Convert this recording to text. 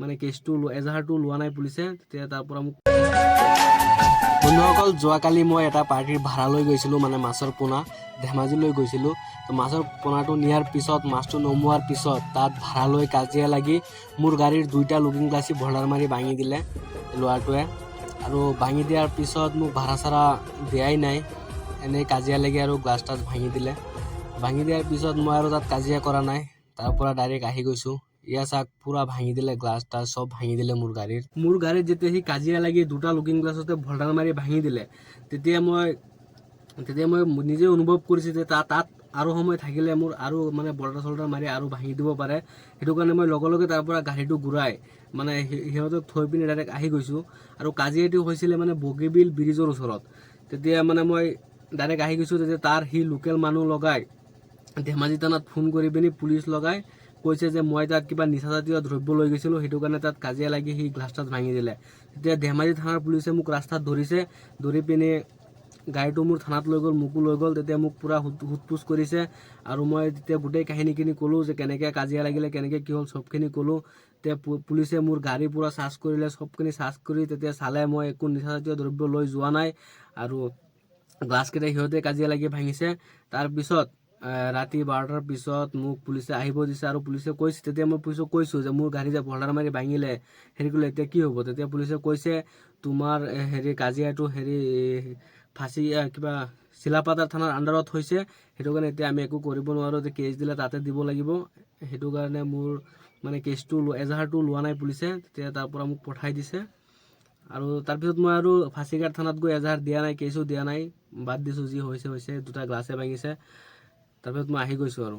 মানে কেছটো এজাহাৰটো লোৱা নাই পুলিচে। তেতিয়া তাৰ পৰা মোক বন্ধুসকল, যোৱাকালি মই এটা পাৰ্টিৰ ভাড়া লৈ গৈছিলোঁ, মানে মাছৰ পোনা ধেমাজিলৈ গৈছিলোঁ। তো মাছৰ পোনাটো নিয়াৰ পিছত, মাছটো নমোৱাৰ পিছত তাত ভাড়া লৈ কাজিয়া লাগি মোৰ গাড়ীৰ 2টা লুকিং গ্লাছী ভল্ডাৰ মাৰি ভাঙি দিলে ল'ৰাটোৱে। আৰু ভাঙি দিয়াৰ পিছত মোক ভাড়া চাড়া দিয়াই নাই, এনেই কাজিয়া লাগি আৰু গ্লাছ টাছ ভাঙি দিলে। ভাঙি দিয়াৰ পিছত মই আৰু তাত কাজিয়া কৰা নাই, তাৰ পৰা ডাইৰেক্ট আহি গৈছোঁ। ইয়া চাক পুৰা ভাঙি দিলে, গ্লাছ টাছ চব ভাঙি দিলে মোৰ গাড়ীত যেতিয়া সি কাজিয়া লাগি 2টা লুকিং গ্লাছতে ভল্ডাৰ মাৰি ভাঙি দিলে, তেতিয়া মই নিজে অনুভৱ কৰিছোঁ যে তাত আৰু সময় থাকিলে মোৰ আৰু মানে বল্ডাৰ চল্ডাৰ মাৰি আৰু ভাঙি দিব পাৰে। সেইটো কাৰণে মই লগে লগে তাৰ পৰা গাড়ীটো ঘূৰাই মানে সিহঁতক থৈ পিনি ডাইৰেক্ট আহি গৈছোঁ। আৰু কাজিয়াটো হৈছিলে মানে বগীবিল ব্ৰিজৰ ওচৰত। তেতিয়া মানে মই ডাইৰেক্ট আহি গৈছোঁ। তেতিয়া তাৰ সি লোকেল মানুহ লগাই ধেমাজি থানাত ফোন কৰি পিনি পুলিচ লগাই কৈছে যে মই তাত কিবা নিচাজাতীয় দ্ৰব্য লৈ গৈছিলোঁ, সেইটো কাৰণে তাত কাজিয়া লাগি সি গ্লাছ টাছ ভাঙি দিলে। তেতিয়া ধেমাজি থানাৰ পুলিচে মোক ৰাস্তাত ধৰিছে, ধৰি পিনি গাড়ীটো মোৰ থানাত লৈ গ'ল, মোকো লৈ গ'ল। তেতিয়া মোক পুৰা সোধ-পোছ কৰিছে আৰু মই তেতিয়া গোটেই কাহিনীখিনি ক'লোঁ যে কেনেকৈ কাজিয়া লাগিলে, কেনেকৈ কি হ'ল চবখিনি ক'লোঁ। তেতিয়া পুলিচে মোৰ গাড়ী পুৰা চাৰ্চ কৰিলে, চবখিনি চাৰ্চ কৰি তেতিয়া চালে মই একো নিচাজাতীয় দ্ৰব্য লৈ যোৱা নাই আৰু গ্লাছকেইটা সিহঁতে কাজিয়া লাগি ভাঙিছে। তাৰপিছত ৰাতি 12টাৰ পিছত মোক পুলিচে আহিব দিছে আৰু পুলিচে কৈছে, তেতিয়া মই পুলিচক কৈছোঁ যে মোৰ গাড়ী যে ভল্ডাৰ মাৰি ভাঙিলে হেৰি কৰিলে, এতিয়া কি হ'ব? তেতিয়া পুলিচে কৈছে তোমাৰ কাজিয়াটো ফাঁচি কিবা চিলাপাথাৰ থানাৰ আণ্ডাৰত হৈছে, সেইটো কাৰণে এতিয়া আমি একো কৰিব নোৱাৰোঁ, যে কেছ দিলে তাতে দিব লাগিব। সেইটো কাৰণে মোৰ মানে কেছটো এজাহাৰটো লোৱা নাই পুলিচে। তেতিয়া তাৰ পৰা মোক পঠাই দিছে। আৰু তাৰপিছত মই আৰু ফাঁচীঘাট থানাত গৈ এজাহাৰ দিয়া নাই, কেছো দিয়া নাই, বাদ দিছোঁ, যি হৈছে হৈছে। 2টা গ্লাছে ভাঙিছে, তাৰপিছত মই আহি গৈছোঁ আৰু।